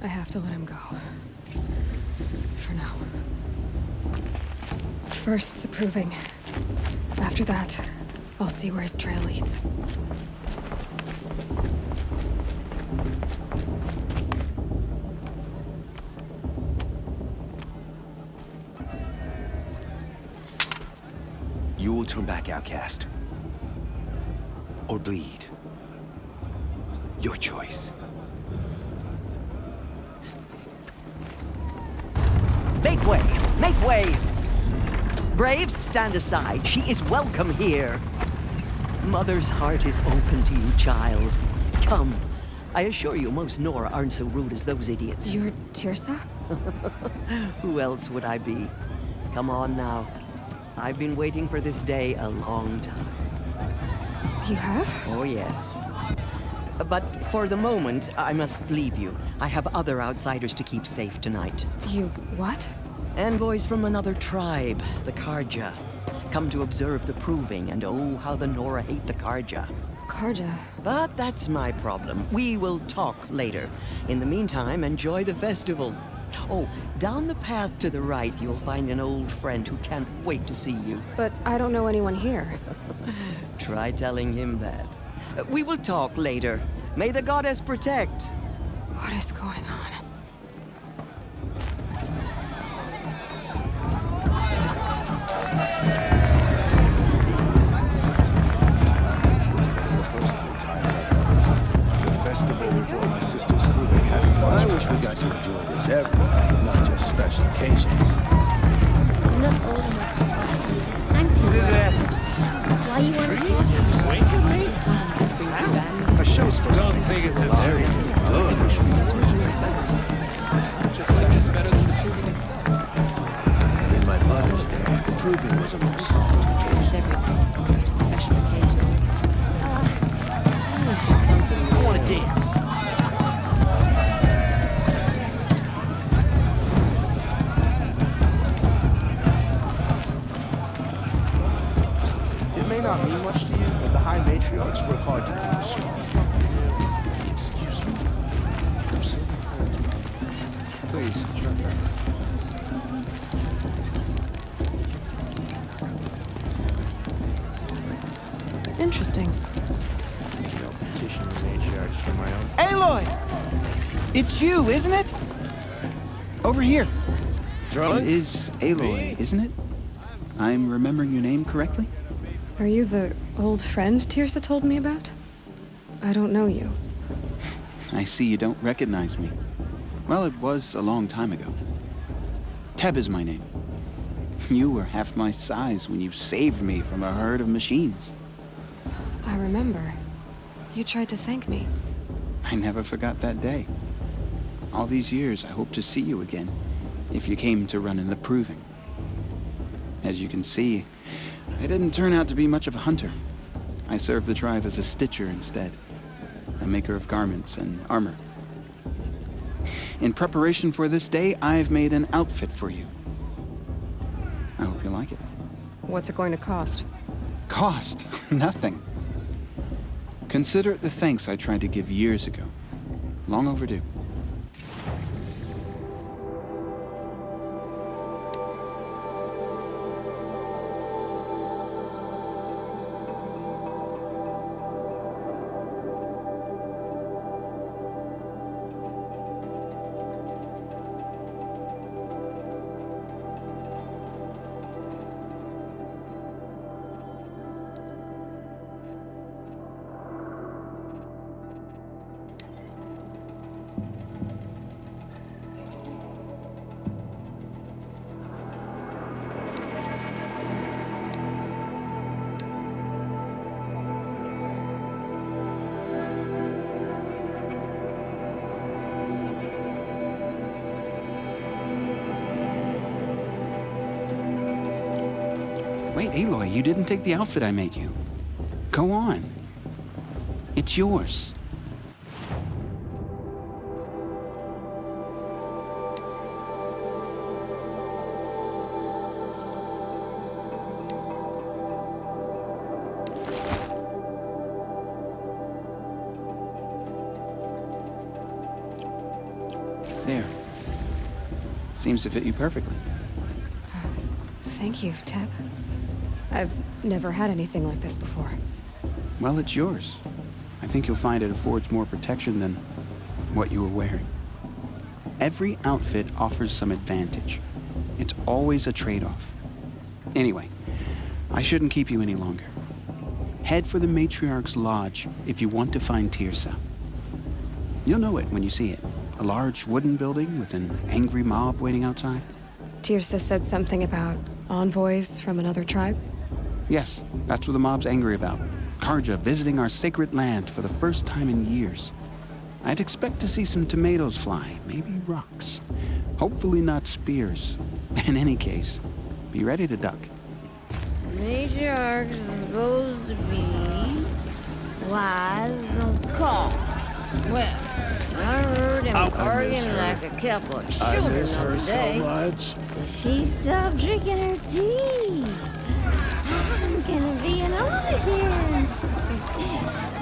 I have to let him go. For now. First, the proving. After that, I'll see where his trail leads. You will turn back, outcast. Or bleed. Your choice. Make way! Make way! Braves, stand aside. She is welcome here. Mother's heart is open to you, child. Come. I assure you, most Nora aren't so rude as those idiots. You're Tirsa? Who else would I be? Come on now. I've been waiting for this day a long time. You have? Oh, yes. But for the moment, I must leave you. I have other outsiders to keep safe tonight. You what? Envoys from another tribe, the Karja. Come to observe the proving, and oh, how the Nora hate the Karja. Karja? But that's my problem. We will talk later. In the meantime, enjoy the festival. Oh, down the path to the right, you'll find an old friend who can't wait to see you. But I don't know anyone here. Try telling him that. We will talk later. May the goddess protect. What is going on? It's been the first 3 times I've done it. The festival before my sister's proving hasn't much. I wish we got to enjoy this every night, not just special occasions. I'm not old enough to talk to you. I'm too old. Why you want to talk to me? Wink at me? This brings me back. A show's supposed to think it's hilarious. Just better than the proving itself. In my mother's day, proving was a most solemn occasion. It's everything. Special occasions. Tell me see something. I want to dance. It may not mean much to you, but the High Matriarchs work hard to keep us strong. Excuse me. Please. Interesting. You know, petition the matriarchs for my own. Aloy! It's you, isn't it? Over here. It is Aloy, isn't it? I'm remembering your name correctly? Are you the old friend Tirsa told me about? I don't know you. I see you don't recognize me. Well, it was a long time ago. Teb is my name. You were half my size when you saved me from a herd of machines. I remember. You tried to thank me. I never forgot that day. All these years, I hope to see you again, if you came to run in the proving. As you can see, I didn't turn out to be much of a hunter. I served the tribe as a stitcher instead, a maker of garments and armor. In preparation for this day, I've made an outfit for you. I hope you like it. What's it going to cost? Cost? Nothing. Consider it the thanks I tried to give years ago. Long overdue. Wait, Aloy, you didn't take the outfit I made you. Go on. It's yours. There. Seems to fit you perfectly. Thank you, Teb. I've never had anything like this before. Well, it's yours. I think you'll find it affords more protection than what you were wearing. Every outfit offers some advantage. It's always a trade-off. Anyway, I shouldn't keep you any longer. Head for the Matriarch's Lodge if you want to find Tirsa. You'll know it when you see it. A large wooden building with an angry mob waiting outside. Tirsa said something about envoys from another tribe? Yes, that's what the mob's angry about. Karja visiting our sacred land for the first time in years. I'd expect to see some tomatoes fly, maybe rocks. Hopefully not spears. In any case, be ready to duck. Matriarch is supposed to be wise and calm. Well, I heard him arguing like a couple of I children miss the her other so day. much. She stopped drinking her tea. I'm gonna be an old again.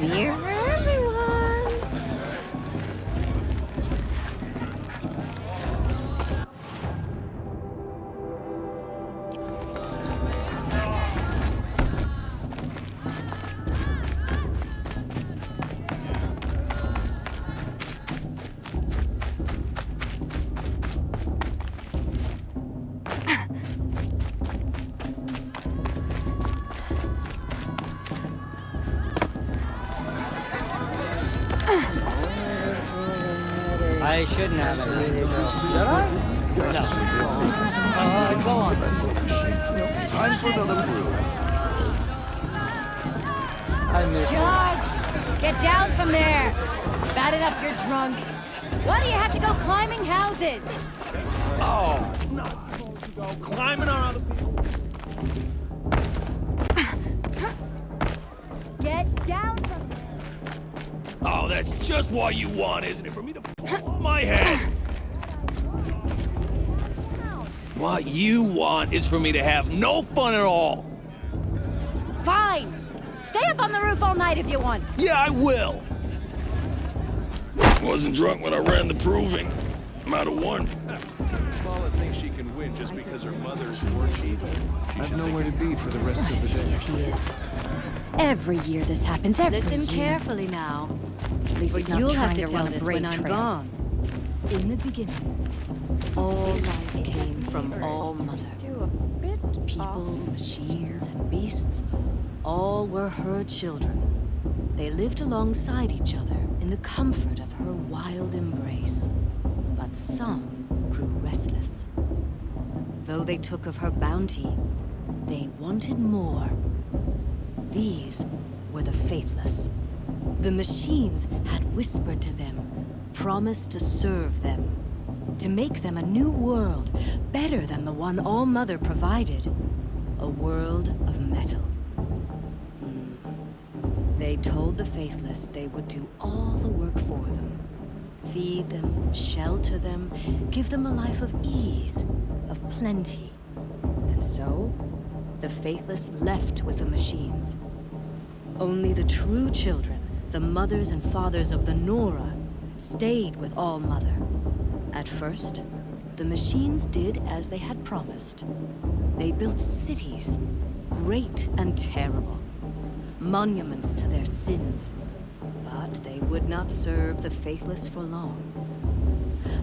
Beer for everyone. I shouldn't have it. Should I? No. Go on. It's time for another brew. I miss it. George, get down from there. Bad enough you're drunk. Why do you have to go climbing houses? Oh, not supposed to go climbing on other people. Get down from there. Oh, that's just what you want, isn't it? For me to fall on my head. What you want is for me to have no fun at all. Fine. Stay up on the roof all night if you want. Yeah, I will. Wasn't drunk when I ran the proving. I'm out of one. Paula thinks she can win just because her mother's war chief. I have nowhere to be for the rest of the day. He is. Every year this happens. Listen carefully now. At least he's But not you'll trying have to to tell run a this brave when I'm trail. gone. In the beginning, all life came from All Mother. People, machines, and beasts, all were her children. They lived alongside each other in the comfort of her wild embrace. But some grew restless. Though they took of her bounty, they wanted more. These were the faithless. The machines had whispered to them, promised to serve them, to make them a new world, better than the one All-Mother provided. A world of metal. They told the faithless they would do all the work for them. Feed them, shelter them, give them a life of ease, of plenty. And so, the faithless left with the machines. Only the true children, the mothers and fathers of the Nora, stayed with All-Mother. At first, the machines did as they had promised. They built cities, great and terrible, monuments to their sins, but they would not serve the faithless for long.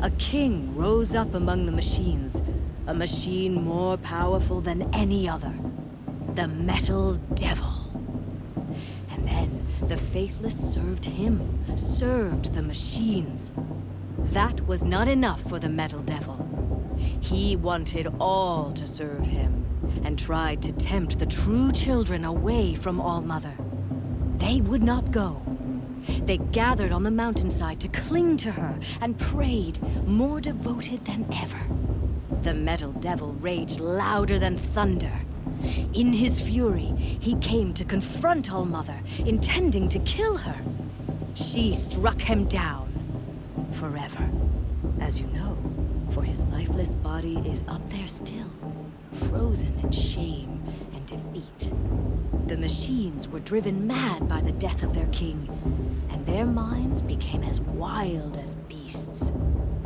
A king rose up among the machines, a machine more powerful than any other, the Metal Devil. And then the faithless served him, served the machines. That was not enough for the Metal Devil. He wanted all to serve him, and tried to tempt the true children away from All-Mother. They would not go. They gathered on the mountainside to cling to her and prayed, more devoted than ever. The Metal Devil raged louder than thunder. In his fury, he came to confront All-Mother, intending to kill her. She struck him down. Forever. As you know, for his lifeless body is up there still, frozen in shame and defeat. The machines were driven mad by the death of their king, and their minds became as wild as beasts.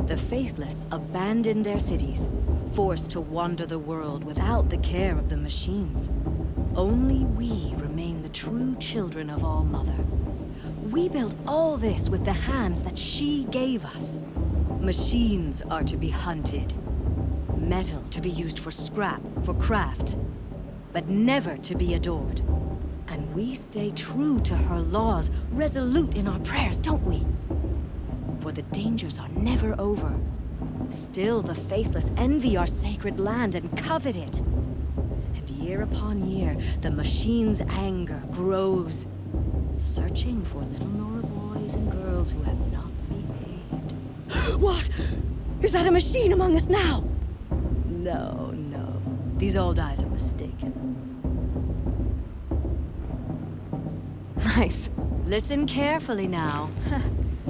The faithless abandon their cities, forced to wander the world without the care of the machines. Only we remain the true children of All-Mother. We built all this with the hands that she gave us. Machines are to be hunted. Metal to be used for scrap, for craft. But never to be adored. And we stay true to her laws, resolute in our prayers, don't we? For the dangers are never over. Still the faithless envy our sacred land and covet it. And year upon year, the machine's anger grows, searching for little Nora boys and girls who have not behaved. What? Is that a machine among us now? No, no. These old eyes are mistaken. Nice. Listen carefully now.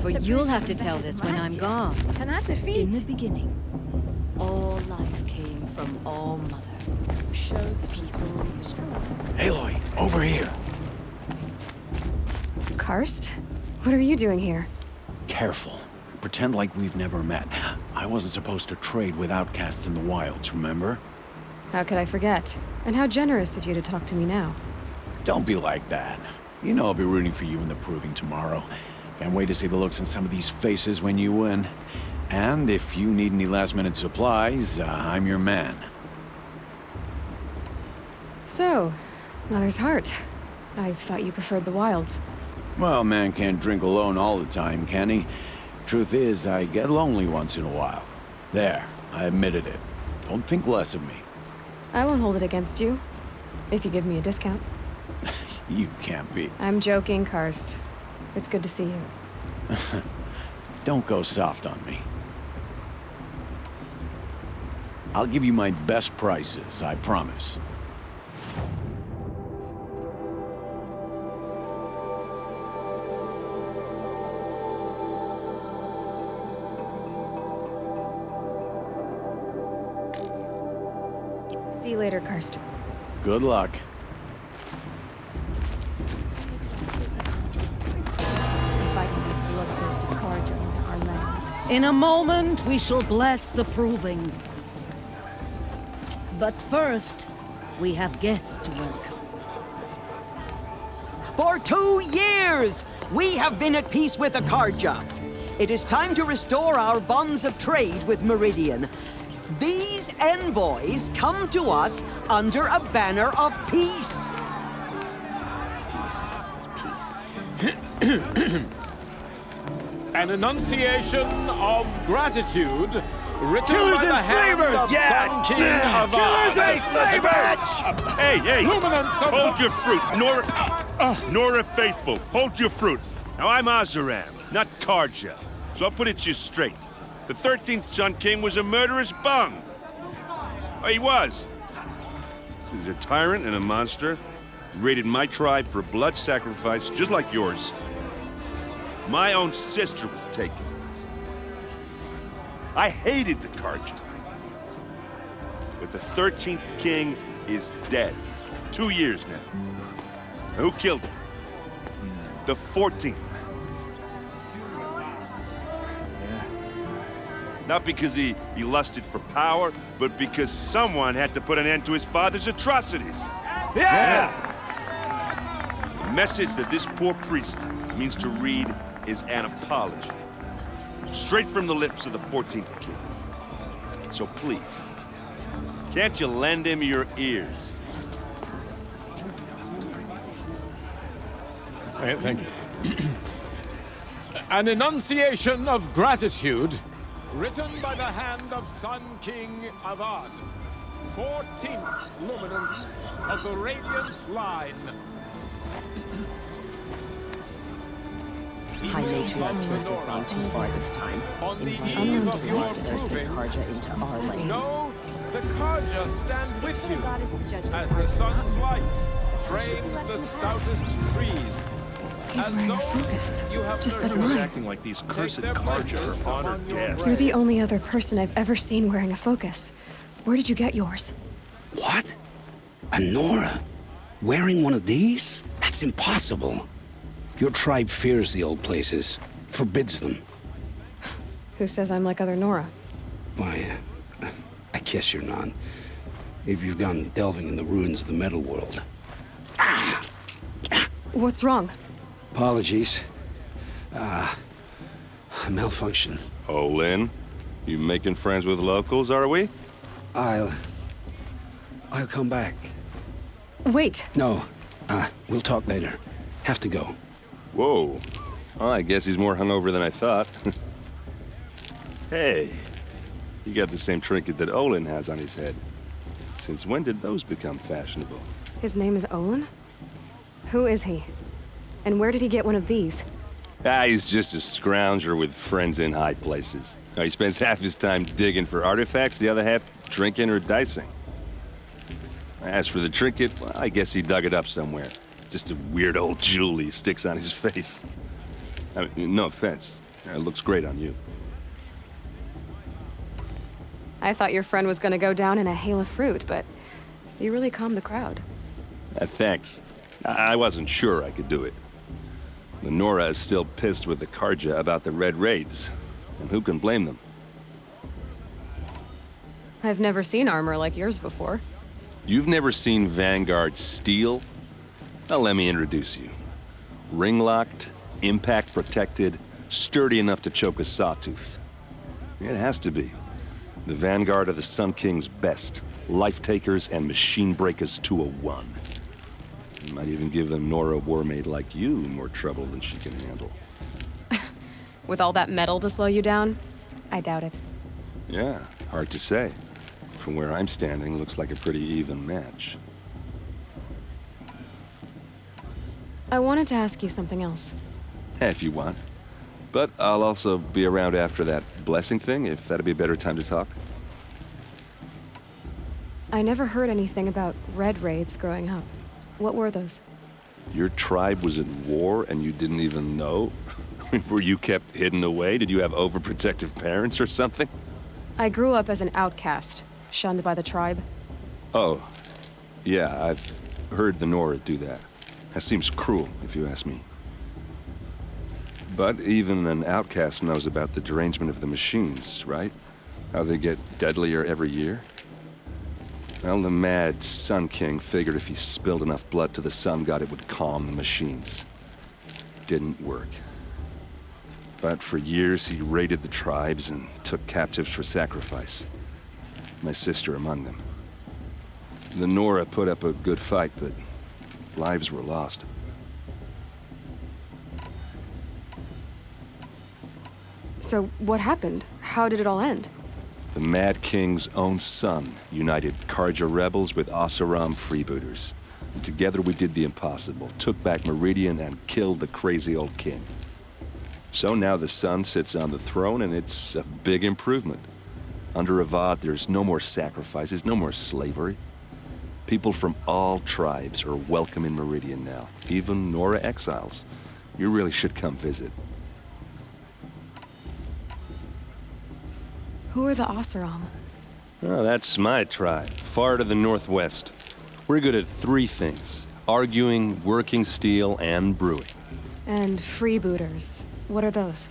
For you'll have to tell this when I'm gone. And that's a feat. In the beginning, all life came from All-Mother. Shows people. Aloy, over here. Karst? What are you doing here? Careful. Pretend like we've never met. I wasn't supposed to trade with outcasts in the wilds, remember? How could I forget? And how generous of you to talk to me now. Don't be like that. You know I'll be rooting for you in the proving tomorrow. Can't wait to see the looks on some of these faces when you win. And if you need any last-minute supplies, I'm your man. So, Mother's Heart. I thought you preferred the wilds. Well, man can't drink alone all the time, can he? Truth is, I get lonely once in a while. There, I admitted it. Don't think less of me. I won't hold it against you. If you give me a discount. You can't be. I'm joking, Karst. It's good to see you. Don't go soft on me. I'll give you my best prices, I promise. See you later, Karst. Good luck. In a moment, we shall bless the proving. But first, we have guests to welcome. For 2 years, we have been at peace with Akarja. It is time to restore our bonds of trade with Meridian. These envoys come to us under a banner of peace. An enunciation of gratitude written Killers by the and hand slavers! of Yeah! Sun King of Killers and slavers! Hey, Luminance hold your fruit, Nora Faithful, hold your fruit. Now I'm Azaram, not Karja, so I'll put it to you straight. The 13th Sun King was a murderous bung. Oh, he was. He was a tyrant and a monster. He raided my tribe for blood sacrifice, just like yours. My own sister was taken. I hated the Karja. But the 13th king is dead. 2 years now. Who killed him? The 14th. Not because he lusted for power, but because someone had to put an end to his father's atrocities. Yeah! The message that this poor priest means to read is an apology. Straight from the lips of the 14th king. So please, can't you lend him your ears? Thank you. An enunciation of gratitude written by the hand of Sun King Avad, 14th luminance of the Radiant Line. High Matriarch has gone too far this time. Unknown to the rest of us, take Karja into our lanes. No, the Karja stand with you as the sun's light frames the stoutest trees. He's wearing a focus. Just like mine. Acting like these cursed Karja are honored guests. You're the only other person I've ever seen wearing a focus. Where did you get yours? What? A Nora? Wearing one of these? That's impossible. Your tribe fears the old places, forbids them. Who says I'm like other Nora? Why, I guess you're not. If you've gone delving in the ruins of the metal world. What's wrong? Apologies. Malfunction. Oh, Lynn? You making friends with locals, are we? I'll come back. Wait. No. We'll talk later. Have to go. Whoa. Well, I guess he's more hungover than I thought. Hey. You got the same trinket that Olin has on his head. Since when did those become fashionable? His name is Olin? Who is he? And where did he get one of these? He's just a scrounger with friends in high places. He spends half his time digging for artifacts, the other half drinking or dicing. As for the trinket, well, I guess he dug it up somewhere. Just a weird old jewel he sticks on his face. I mean, no offense. It looks great on you. I thought your friend was gonna go down in a hail of fruit, but you really calmed the crowd. Thanks. I wasn't sure I could do it. The Nora is still pissed with the Karja about the Red Raids, and who can blame them? I've never seen armor like yours before. You've never seen Vanguard steel? Well, let me introduce you. Ring-locked, impact-protected, sturdy enough to choke a sawtooth. It has to be. The Vanguard of the Sun King's best. Life-takers and machine breakers to a one. You might even give a Nora warmaid like you more trouble than she can handle. With all that metal to slow you down? I doubt it. Yeah, hard to say. From where I'm standing, looks like a pretty even match. I wanted to ask you something else. If you want. But I'll also be around after that blessing thing, if that'd be a better time to talk. I never heard anything about Red Raids growing up. What were those? Your tribe was at war and you didn't even know? Were you kept hidden away? Did you have overprotective parents or something? I grew up as an outcast, shunned by the tribe. Oh, yeah, I've heard the Nora do that. That seems cruel, if you ask me. But even an outcast knows about the derangement of the machines, right? How they get deadlier every year? Well, the mad Sun King figured if he spilled enough blood to the Sun God, it would calm the machines. Didn't work. But for years, he raided the tribes and took captives for sacrifice. My sister among them. The Nora put up a good fight, but lives were lost. So what happened? How did it all end? The Mad King's own son united Karja rebels with Oseram freebooters. And together we did the impossible, took back Meridian and killed the crazy old king. So now the son sits on the throne and it's a big improvement. Under Avad, there's no more sacrifices, no more slavery. People from all tribes are welcome in Meridian now, even Nora exiles. You really should come visit. Who are the Oseram? Oh, that's my tribe, far to the northwest. We're good at three things: arguing, working steel, and brewing. And freebooters. What are those?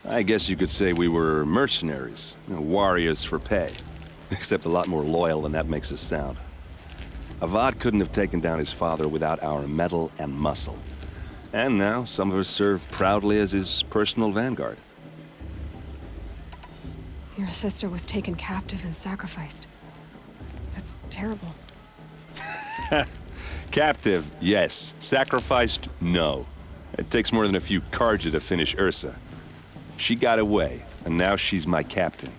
I guess you could say we were mercenaries, warriors for pay. Except a lot more loyal than that makes us sound. Avad couldn't have taken down his father without our metal and muscle. And now, some of us serve proudly as his personal vanguard. Your sister was taken captive and sacrificed. That's terrible. Captive, yes. Sacrificed, no. It takes more than a few Karja to finish Ursa. She got away, and now she's my captain.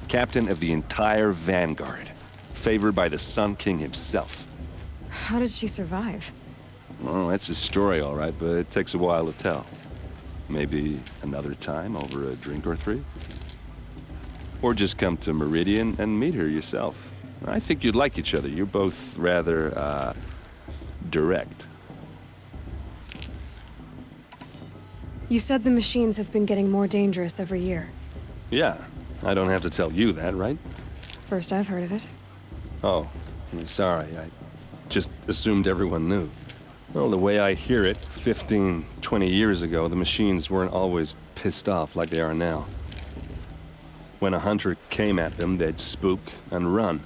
Captain of the entire Vanguard. Favored by the Sun King himself. How did she survive? Well, that's a story, all right, but it takes a while to tell. Maybe another time over a drink or three? Or just come to Meridian and meet her yourself. I think you'd like each other. You're both rather, direct. You said the machines have been getting more dangerous every year. Yeah, I don't have to tell you that, right? First I've heard of it. Oh, I'm sorry. I just assumed everyone knew. Well, the way I hear it, 15, 20 years ago, the machines weren't always pissed off like they are now. When a hunter came at them, they'd spook and run.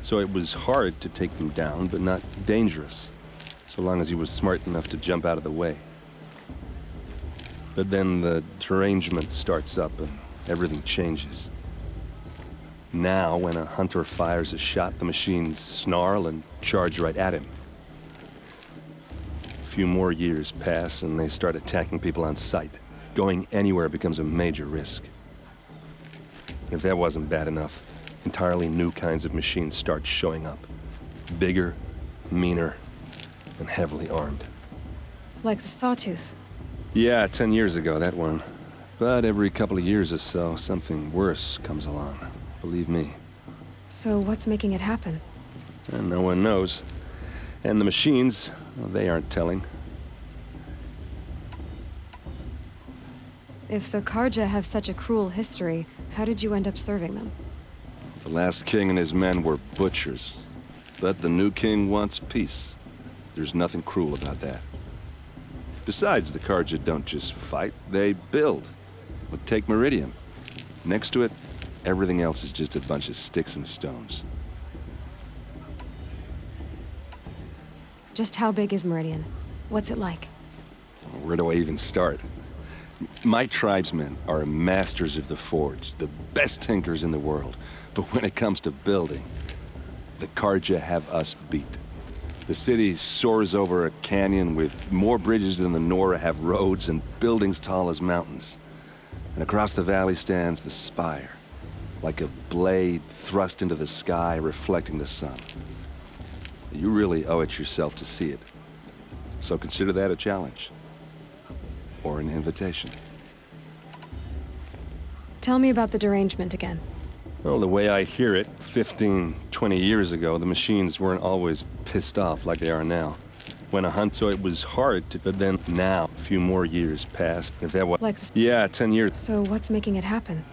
So it was hard to take them down, but not dangerous, so long as he was smart enough to jump out of the way. But then the derangement starts up and everything changes. Now, when a hunter fires a shot, the machines snarl and charge right at him. A few more years pass and they start attacking people on sight. Going anywhere becomes a major risk. If that wasn't bad enough, entirely new kinds of machines start showing up. Bigger, meaner, and heavily armed. Like the Sawtooth. Yeah, 10 years ago, that one. But every couple of years or so, something worse comes along. Believe me. So what's making it happen? And no one knows. And the machines, well, they aren't telling. If the Karja have such a cruel history, how did you end up serving them? The last king and his men were butchers. But the new king wants peace. There's nothing cruel about that. Besides, the Karja don't just fight, they build. But take Meridian. Next to it, everything else is just a bunch of sticks and stones. Just how big is Meridian? What's it like? Where do I even start? My tribesmen are masters of the forge, the best tinkers in the world. But when it comes to building, the Karja have us beat. The city soars over a canyon with more bridges than the Nora have roads and buildings tall as mountains. And across the valley stands the spire, like a blade thrust into the sky, reflecting the sun. You really owe it yourself to see it. So consider that a challenge. Or an invitation. Tell me about the derangement again. Well, the way I hear it, 15, 20 years ago, the machines weren't always pissed off like they are now. When a hunt, so it was hard to, but then now, a few more years passed. If that was... Like this... Yeah, 10 years. So what's making it happen?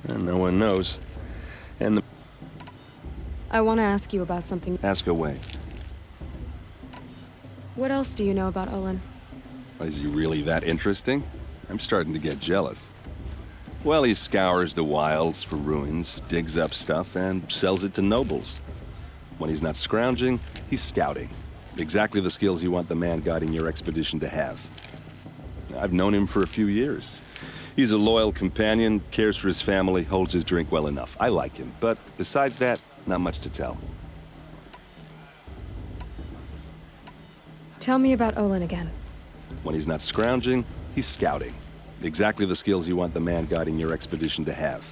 And no one knows. And the... I want to ask you about something. Ask away. What else do you know about Olin? Is he really that interesting? I'm starting to get jealous. Well, he scours the wilds for ruins, digs up stuff, and sells it to nobles. When he's not scrounging, he's scouting. Exactly the skills you want the man guiding your expedition to have. I've known him for a few years. He's a loyal companion, cares for his family, holds his drink well enough. I like him, but besides that, not much to tell. Tell me about Olin again. When he's not scrounging, he's scouting. Exactly the skills you want the man guiding your expedition to have.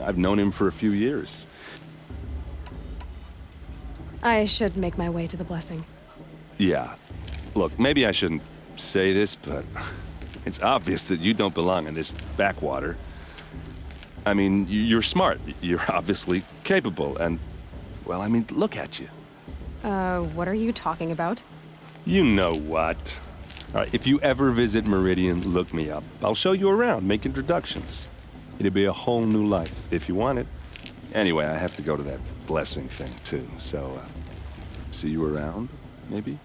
I've known him for a few years. I should make my way to the blessing. Yeah. Look, maybe I shouldn't say this, but it's obvious that you don't belong in this backwater. I mean, you're smart. You're obviously capable, and, well, I mean, look at you. What are you talking about? You know what. All right, if you ever visit Meridian, look me up. I'll show you around, make introductions. It'll be a whole new life, if you want it. Anyway, I have to go to that blessing thing, too, so, see you around, maybe?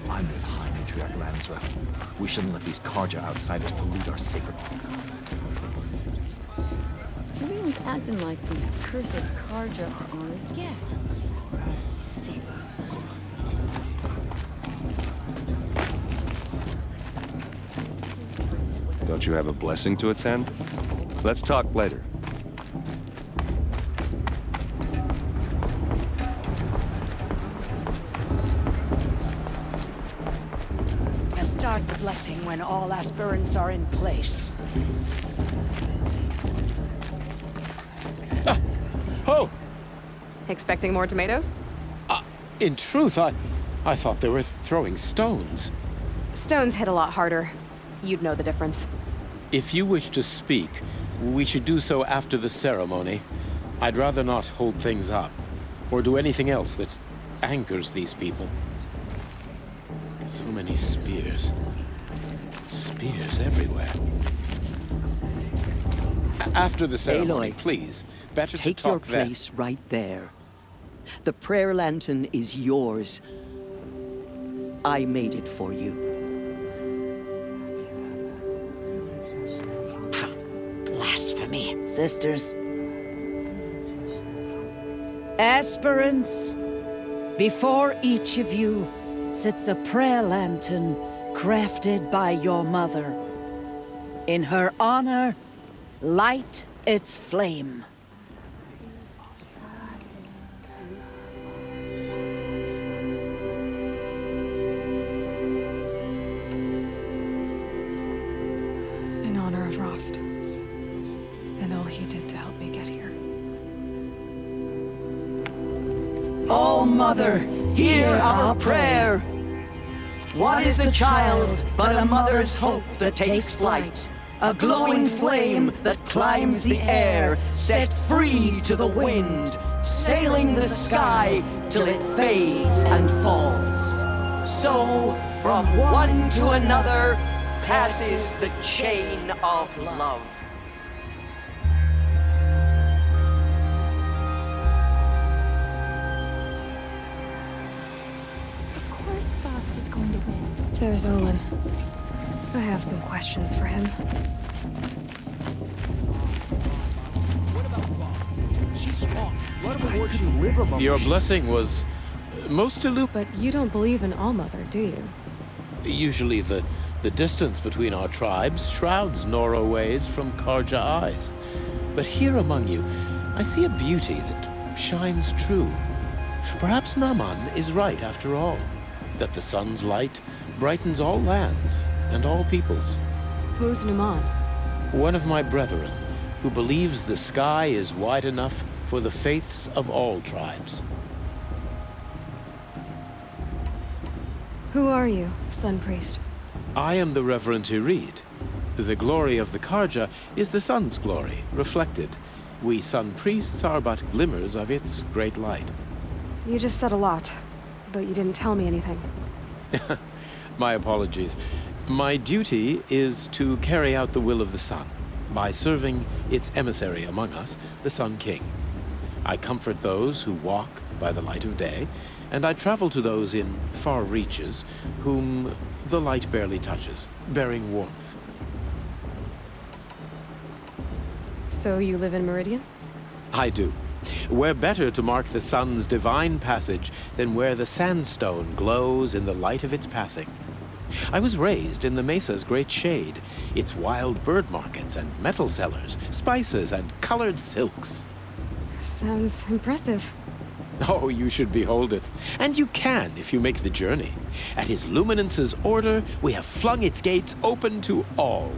I'm with High Matriarch Lansra. We shouldn't let these Karja outsiders pollute our sacred lands. Everyone's acting like these cursed Karja are our guests. Sick. Don't you have a blessing to attend? Let's talk later. Start the blessing when all aspirants are in place. Oh! Expecting more tomatoes? In truth, I thought they were throwing stones. Stones hit a lot harder. You'd know the difference. If you wish to speak, we should do so after the ceremony. I'd rather not hold things up, or do anything else that angers these people. So many spears. Spears everywhere. After the ceremony, Aloy, please. Better take to talk your place right there. The prayer lantern is yours. I made it for you. Blasphemy, sisters. Aspirants, before each of you sits a prayer lantern crafted by your mother. In her honor, light its flame. In honor of Rost. And all he did to help me get here. Oh, Mother, hear our prayer. What is the child but a mother's hope that takes flight? A glowing flame that climbs the air, set free to the wind, sailing the sky till it fades and falls. So, from one to another, passes the chain of love. There's Olin. I have some questions for him. Your blessing was most But you don't believe in Allmother, do you? Usually the distance between our tribes shrouds Nora ways from Karja eyes. But here among you, I see a beauty that shines true. Perhaps Naman is right after all, that the sun's light brightens all lands and all peoples. Who's Naman? One of my brethren, who believes the sky is wide enough for the faiths of all tribes. Who are you, Sun Priest? I am the Reverend Irid. The glory of the Karja is the sun's glory, reflected. We Sun Priests are but glimmers of its great light. You just said a lot, but you didn't tell me anything. My apologies. My duty is to carry out the will of the sun, by serving its emissary among us, the Sun King. I comfort those who walk by the light of day, and I travel to those in far reaches whom the light barely touches, bearing warmth. So you live in Meridian? I do. Where better to mark the sun's divine passage than where the sandstone glows in the light of its passing? I was raised in the mesa's great shade, its wild bird markets and metal cellars, spices and colored silks. Sounds impressive. Oh, you should behold it. And you can if you make the journey. At His Luminance's order, we have flung its gates open to all.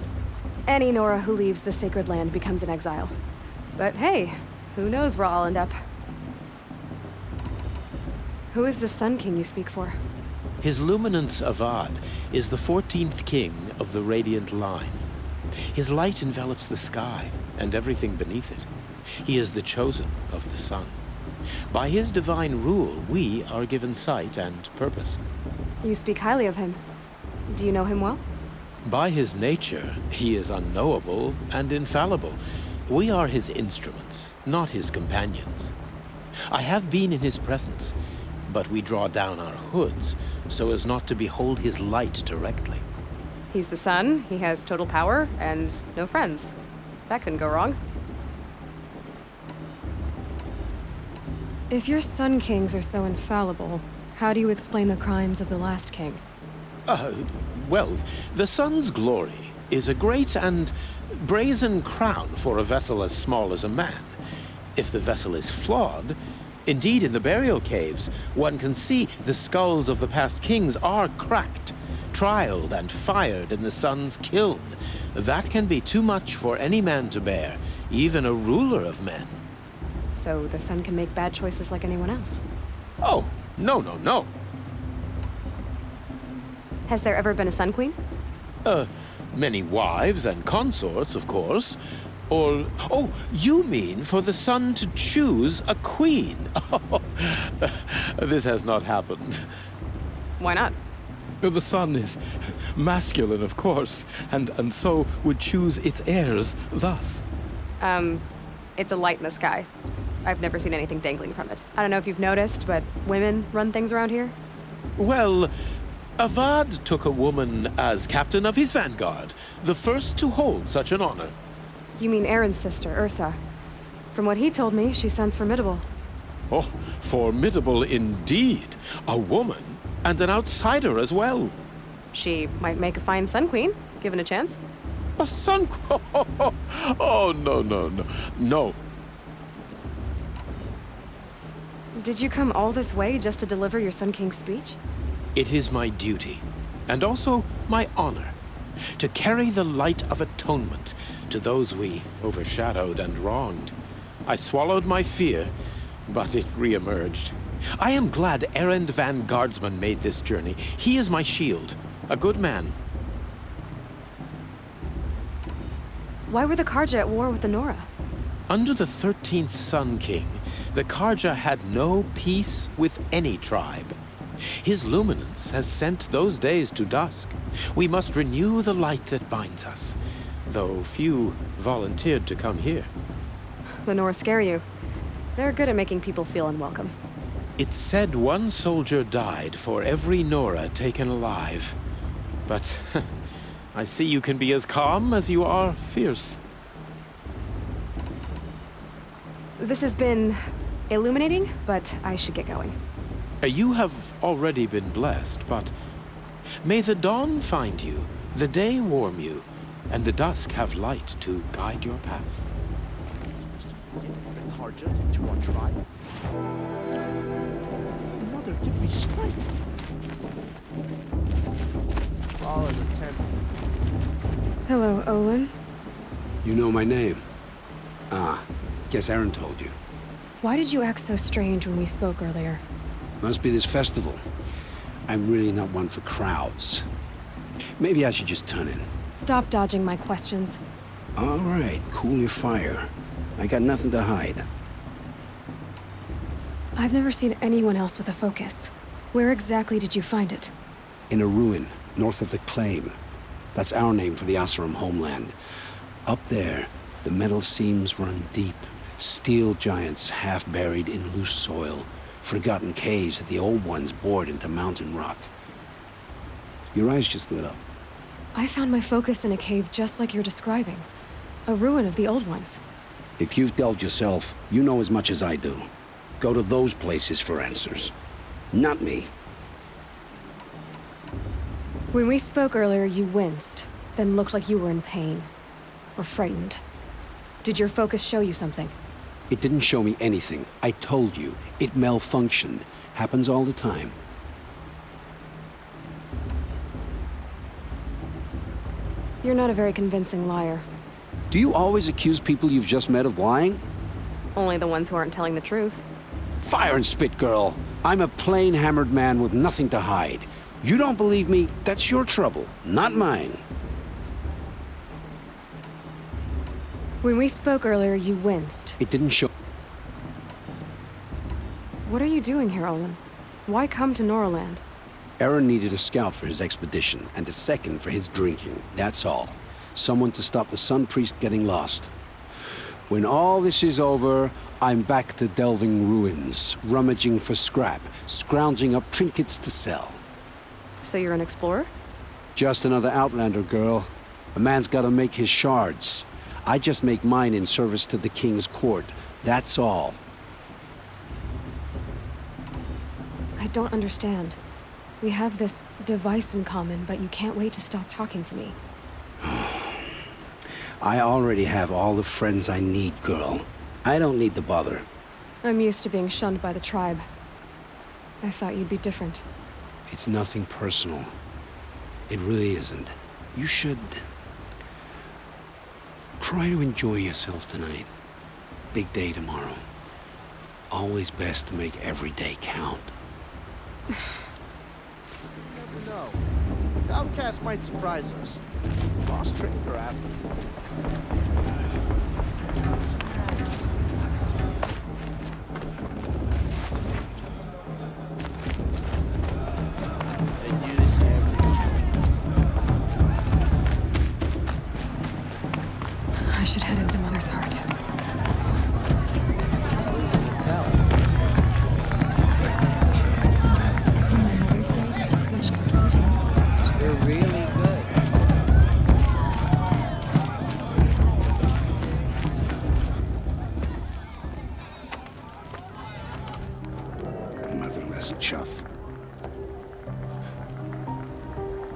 Any Nora who leaves the sacred land becomes an exile. But hey, who knows where I'll end up. Who is the Sun King you speak for? His Luminance Avad is the 14th king of the Radiant Line. His light envelops the sky and everything beneath it. He is the chosen of the sun. By his divine rule, we are given sight and purpose. You speak highly of him. Do you know him well? By his nature, he is unknowable and infallible. We are his instruments, not his companions. I have been in his presence, but we draw down our hoods so as not to behold his light directly. He's the sun, he has total power, and no friends. That couldn't go wrong. If your Sun Kings are so infallible, how do you explain the crimes of the last king? Well, the sun's glory is a great and brazen crown for a vessel as small as a man. If the vessel is flawed, indeed in the burial caves, one can see the skulls of the past kings are cracked, trialed and fired in the sun's kiln. That can be too much for any man to bear, even a ruler of men. So the sun can make bad choices like anyone else? Oh, no. Has there ever been a Sun Queen? Many wives and consorts, of course. Or, oh, you mean for the sun to choose a queen? Oh, this has not happened. Why not? The sun is masculine, of course, and so would choose its heirs thus. It's a light in the sky. I've never seen anything dangling from it. I don't know if you've noticed, but women run things around here. Well, Avad took a woman as captain of his vanguard, the first to hold such an honor. You mean Aaron's sister, Ursa. From what he told me, she sounds formidable. Oh, formidable indeed. A woman, and an outsider as well. She might make a fine Sun Queen, given a chance. A Sun Queen? Oh, no. No. Did you come all this way just to deliver your Sun King's speech? It is my duty, and also my honor, to carry the light of atonement to those we overshadowed and wronged. I swallowed my fear, but it re-emerged. I am glad Erend van Guardsman made this journey. He is my shield, a good man. Why were the Karja at war with the Nora? Under the 13th Sun King, the Karja had no peace with any tribe. His luminance has sent those days to dusk. We must renew the light that binds us, though few volunteered to come here. The Nora scare you. They're good at making people feel unwelcome. It's said one soldier died for every Nora taken alive. But I see you can be as calm as you are fierce. This has been illuminating, but I should get going. You have already been blessed, but may the dawn find you, the day warm you, and the dusk have light to guide your path. The Karja to our tribe? Mother, give me strength. Follow the tent. Hello, Olin. You know my name? Ah, guess Aaron told you. Why did you act so strange when we spoke earlier? Must be this festival. I'm really not one for crowds. Maybe I should just turn in. Stop dodging my questions. All right, cool your fire. I got nothing to hide. I've never seen anyone else with a focus. Where exactly did you find it? In a ruin, north of the Claim. That's our name for the Asuram homeland. Up there, the metal seams run deep. Steel giants half buried in loose soil. Forgotten caves that the old ones bored into mountain rock. Your eyes just lit up. I found my focus in a cave just like you're describing. A ruin of the old ones. If you've delved yourself, you know as much as I do. Go to those places for answers. Not me. When we spoke earlier, you winced, then looked like you were in pain. Or frightened. Did your focus show you something? It didn't show me anything. I told you. It malfunctioned. Happens all the time. You're not a very convincing liar. Do you always accuse people you've just met of lying? Only the ones who aren't telling the truth. Fire and spit, girl. I'm a plain hammered man with nothing to hide. You don't believe me, that's your trouble, not mine. When we spoke earlier, you winced. It didn't show... What are you doing here, Olin? Why come to Noraland? Aaron needed a scout for his expedition, and a second for his drinking, that's all. Someone to stop the Sun Priest getting lost. When all this is over, I'm back to delving ruins, rummaging for scrap, scrounging up trinkets to sell. So you're an explorer? Just another Outlander, girl. A man's gotta make his shards. I just make mine in service to the King's court. That's all. I don't understand. We have this device in common, but you can't wait to stop talking to me. I already have all the friends I need, girl. I don't need the bother. I'm used to being shunned by the tribe. I thought you'd be different. It's nothing personal. It really isn't. You should... try to enjoy yourself tonight. Big day tomorrow. Always best to make every day count. You never know. The outcast might surprise us. Lost trader after. I should head into Mother's Heart. Every Mother's Day, just mentions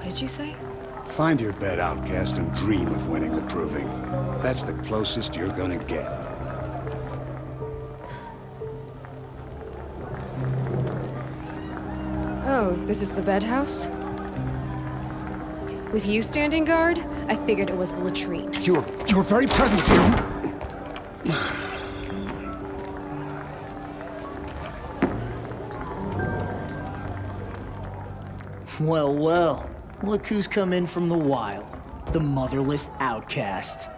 did you say? Find your bed, outcast, and dream of winning the proving. That's the closest you're gonna get. Oh, this is the bed house? With you standing guard, I figured it was the latrine. Your very presence here. Well, well. Look who's come in from the wild. The motherless outcast.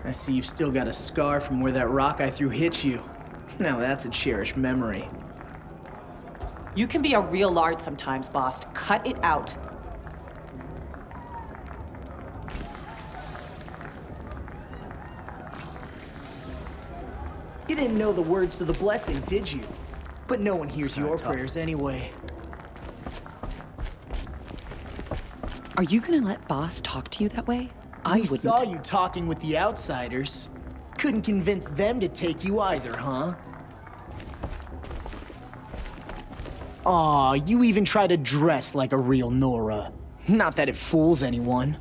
I see you've still got a scar from where that rock I threw hit you. Now that's a cherished memory. You can be a real lard sometimes, boss. Cut it out. You didn't know the words to the blessing, did you? But no one hears your prayers anyway. Are you gonna let boss talk to you that way? I We wouldn't. saw you talking with the outsiders. Couldn't convince them to take you either, huh? Aw, you even try to dress like a real Nora. Not that it fools anyone.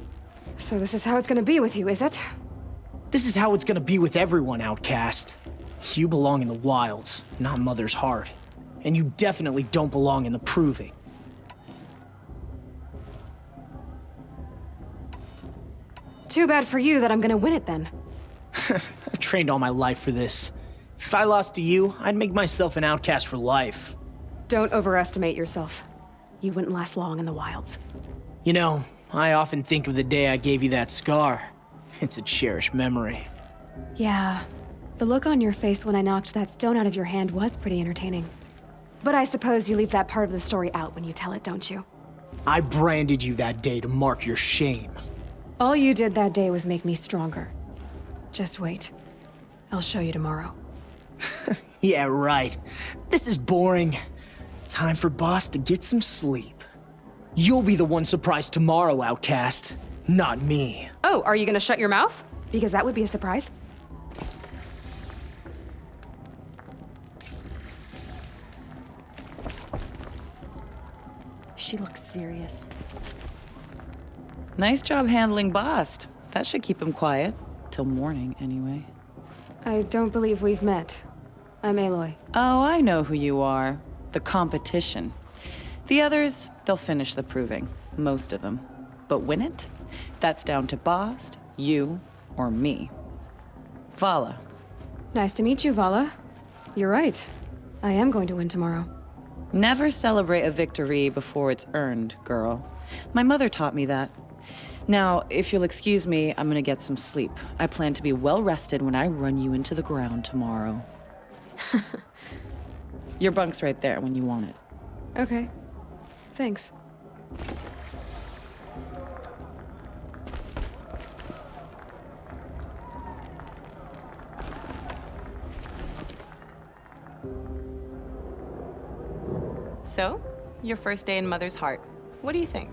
So this is how it's gonna be with you, is it? This is how it's gonna be with everyone, outcast. You belong in the wilds, not Mother's heart. And you definitely don't belong in the proving. Too bad for you that I'm gonna win it then. I've trained all my life for this. If I lost to you, I'd make myself an outcast for life. Don't overestimate yourself. You wouldn't last long in the wilds. You know, I often think of the day I gave you that scar. It's a cherished memory. Yeah, the look on your face when I knocked that stone out of your hand was pretty entertaining. But I suppose you leave that part of the story out when you tell it, don't you? I branded you that day to mark your shame. All you did that day was make me stronger. Just wait. I'll show you tomorrow. Yeah, right. This is boring. Time for boss to get some sleep. You'll be the one surprised tomorrow, outcast. Not me. Oh, are you gonna shut your mouth? Because that would be a surprise. She looks serious. Nice job handling Bast. That should keep him quiet. Till morning, anyway. I don't believe we've met. I'm Aloy. Oh, I know who you are. The competition. The others, they'll finish the proving. Most of them. But win it? That's down to Bast, you, or me. Vala. Nice to meet you, Vala. You're right. I am going to win tomorrow. Never celebrate a victory before it's earned, girl. My mother taught me that. Now, if you'll excuse me, I'm gonna get some sleep. I plan to be well rested when I run you into the ground tomorrow. Your bunk's right there when you want it. Okay. Thanks. So, your first day in Mother's heart. What do you think?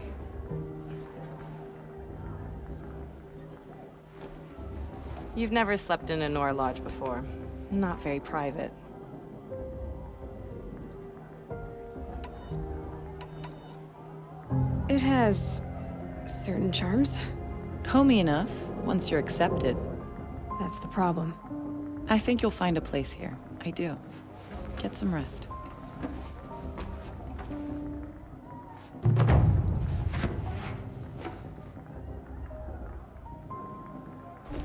You've never slept in a Nora lodge before. Not very private. It has certain charms. Homey enough, once you're accepted. That's the problem. I think you'll find a place here. I do. Get some rest.